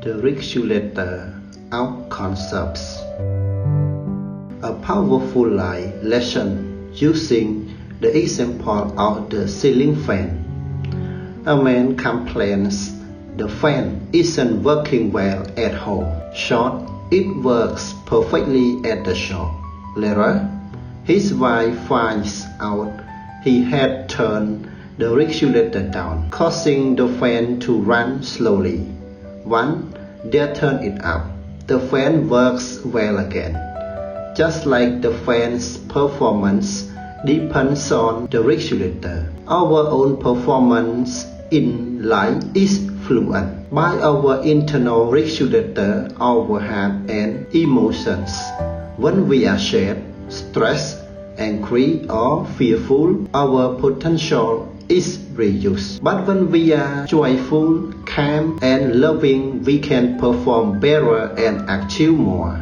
the regulator of concepts. A powerful life lesson using the example of the ceiling fan. A man complains the fan isn't working well at home. Short, it works perfectly at the shop. Later, his wife finds out he had turned the regulator down, causing the fan to run slowly. Once they turn it up, the fan works well again. Just like the fan's performance depends on the regulator, our own performance in life is fluent by our internal regulator, our heart and emotions. When we are sad, stressed, angry or fearful, our potential is reduced. But when we are joyful, calm and loving, we can perform better and achieve more.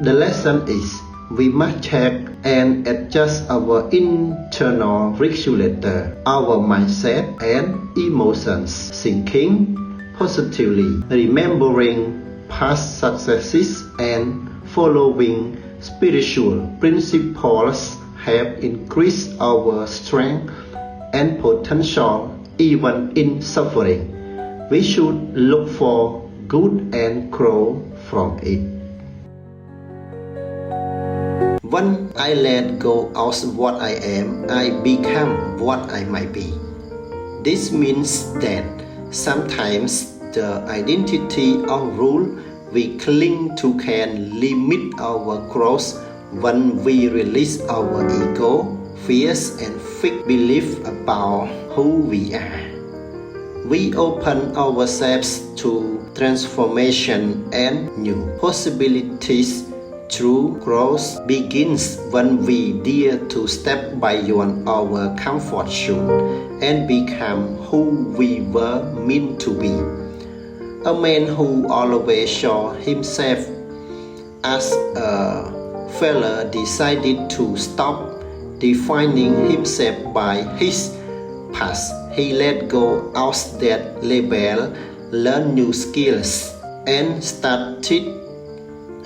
The lesson is we must check and adjust our internal regulator, our mindset and emotions, thinking positively, remembering past successes and following spiritual principles help increase our strength and potential even in suffering. We should look for good and grow from it. When I let go of what I am, I become what I might be. This means that sometimes the identity or rule we cling to can limit our growth. When we release our ego, fears and fake belief about who we are, we open ourselves to transformation and new possibilities. True growth begins when we dare to step beyond our comfort zone and become who we were meant to be. A man who always saw himself as a failure decided to stop defining himself by his past. He let go of that label, learned new skills, and started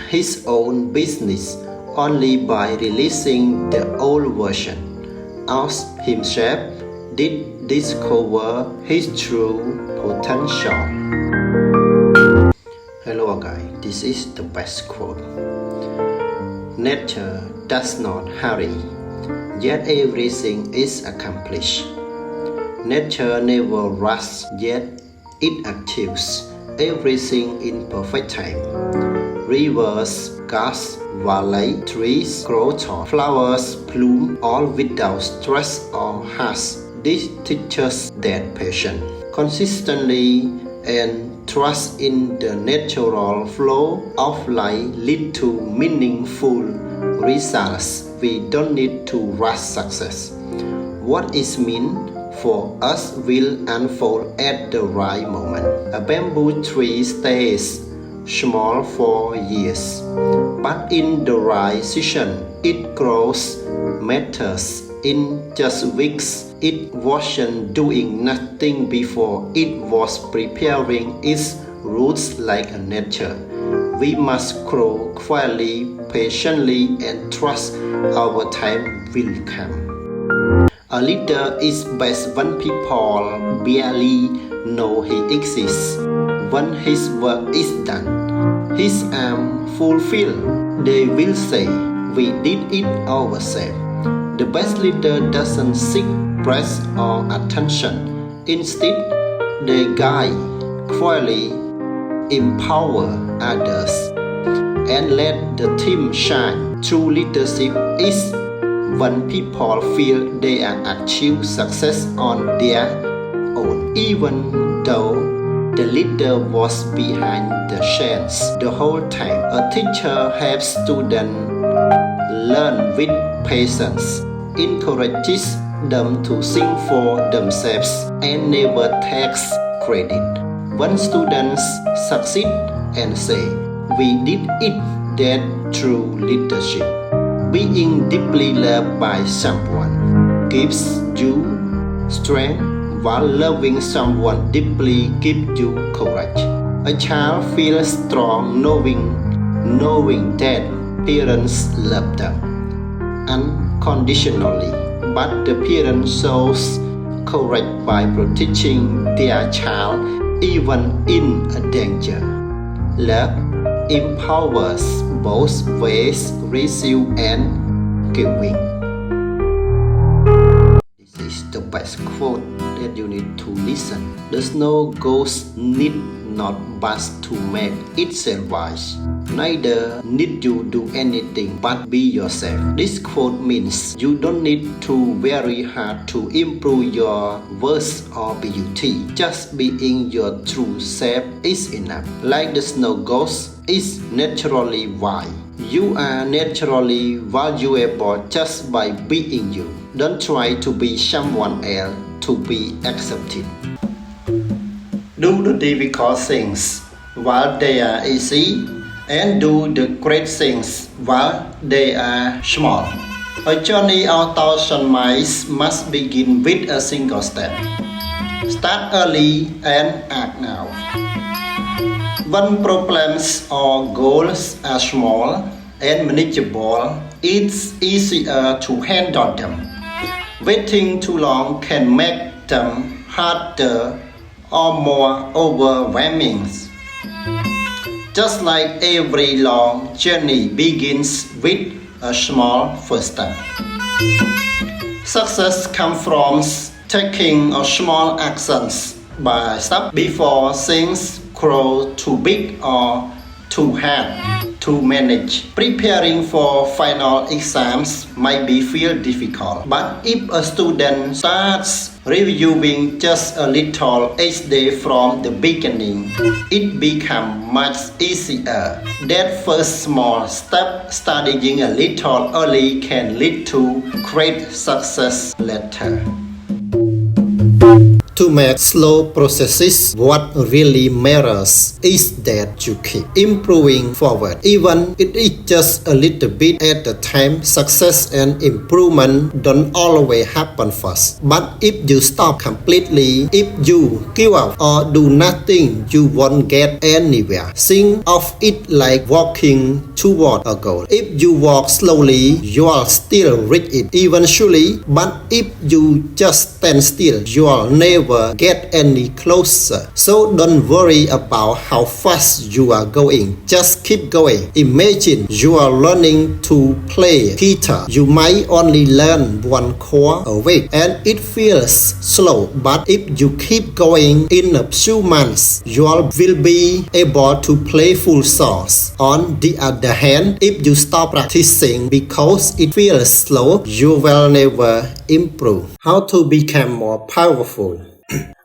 his own business only by releasing the old version of himself did discover his true potential. Hello guys, this is the best quote. Nature does not hurry, yet everything is accomplished. Nature never rushes, yet it achieves everything in perfect time. Rivers, gas, valleys, trees grow tall, flowers bloom all without stress or haste. This teaches that patience, consistently and trust in the natural flow of life lead to meaningful results. We don't need to rush success. What is meant for us will unfold at the right moment. A bamboo tree stays small for years, but in the right season it grows matters. In just weeks, it wasn't doing nothing before it was preparing its roots like a nature. We must grow quietly, patiently, and trust our time will come. A leader is best when people barely know he exists. When his work is done, his aim fulfilled, they will say, "We did it ourselves." The best leader doesn't seek praise or attention. Instead, they guide, quietly empower others, and let the team shine. True leadership is when people feel they are achieve success on their own, even though the leader was behind the scenes the whole time. A teacher helps students learn with patience, encourages them to think for themselves, and never takes credit. When students succeed and say, "We did it," that's true leadership. Being deeply loved by someone gives you strength, while loving someone deeply gives you courage. A child feels strong knowing that parents love them unconditionally, but the parent shows courage by protecting their child even in a danger. Love empowers both ways, receiving and giving. This is the best quote that you need to listen. The snow ghost need not but to make itself wise. Neither need you do anything but be yourself. This quote means you don't need to very hard to improve your words or beauty. Just being your true self is enough. Like the snow ghost is naturally wise. You are naturally valuable just by being you. Don't try to be someone else to be accepted. Do the difficult things while they are easy, and do the great things while they are small. A journey of 1,000 miles must begin with a single step. Start early and act now. When problems or goals are small and manageable, it's easier to handle them. Waiting too long can make them harder or more overwhelming. Just like every long journey begins with a small first step. Success comes from taking a small actions by step before things grow too big or too hard to manage. Preparing for final exams might be feel difficult, but if a student starts reviewing just a little each day from the beginning, it becomes much easier. That first small step, studying a little early, can lead to great success later. To make slow processes, what really matters is that you keep improving forward. Even if it's just a little bit at a time, success and improvement don't always happen fast. But if you stop completely, if you give up or do nothing, you won't get anywhere. Think of it like walking toward a goal. If you walk slowly, you'll still reach it eventually. But if you just stand still, you'll never get any closer. So don't worry about how fast you are going. Just keep going. Imagine you are learning to play guitar. You might only learn one chord a week and it feels slow. But if you keep going, in a few months, you will be able to play full songs. On the other hand, if you stop practicing because it feels slow, you will never improve. How to become more powerful?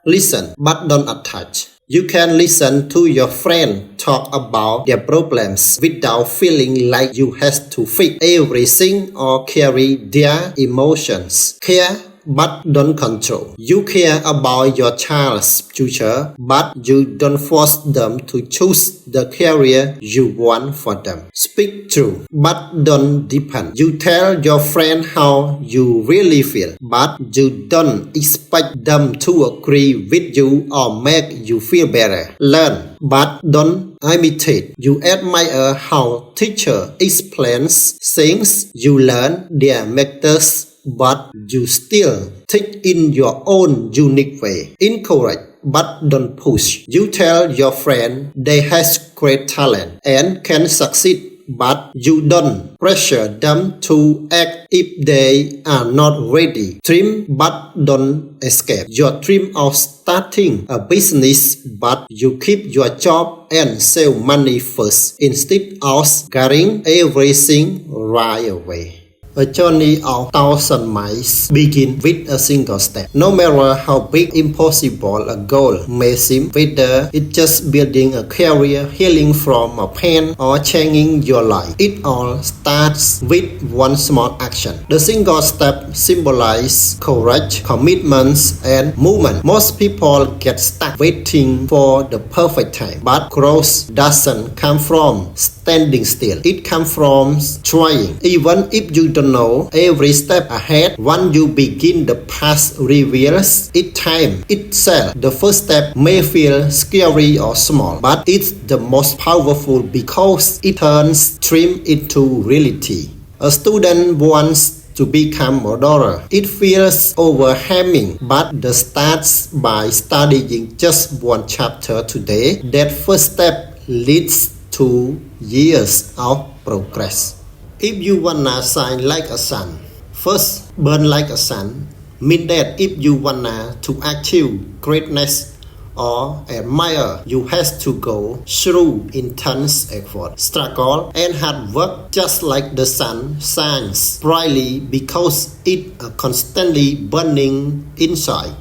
Listen, but don't attach. You can listen to your friend talk about their problems without feeling like you have to fix everything or carry their emotions. Care, but don't control. You care about your child's future, but you don't force them to choose the career you want for them. Speak true, but don't depend. You tell your friend how you really feel, but you don't expect them to agree with you or make you feel better. Learn, but don't imitate. You admire how teacher explains things. You learn their methods, but you still think in your own unique way. Encourage, but don't push. You tell your friend they have great talent and can succeed, but you don't pressure them to act if they are not ready. Dream, but don't escape your dream of starting a business, but you keep your job and save money first instead of getting everything right away. A journey of 1,000 miles begins with a single step. No matter how big, impossible a goal may seem, whether it's just building a career, healing from a pain, or changing your life, it all starts with one small action. The single step symbolizes courage, commitments, and movement. Most people get stuck waiting for the perfect time, but growth doesn't come from standing still. It comes from trying. Even if you don't know every step ahead. Once you begin, the path reveals its time itself. The first step may feel scary or small, but it's the most powerful because it turns dream into reality. A student wants to become a doctor. It feels overwhelming, but the starts by studying just one chapter today. That first step leads to years of progress. If you wanna shine like a sun, first burn like a sun. Mean that if you wanna to achieve greatness or admire, you have to go through intense effort, struggle, and hard work. Just like the sun shines brightly because it constantly burning inside.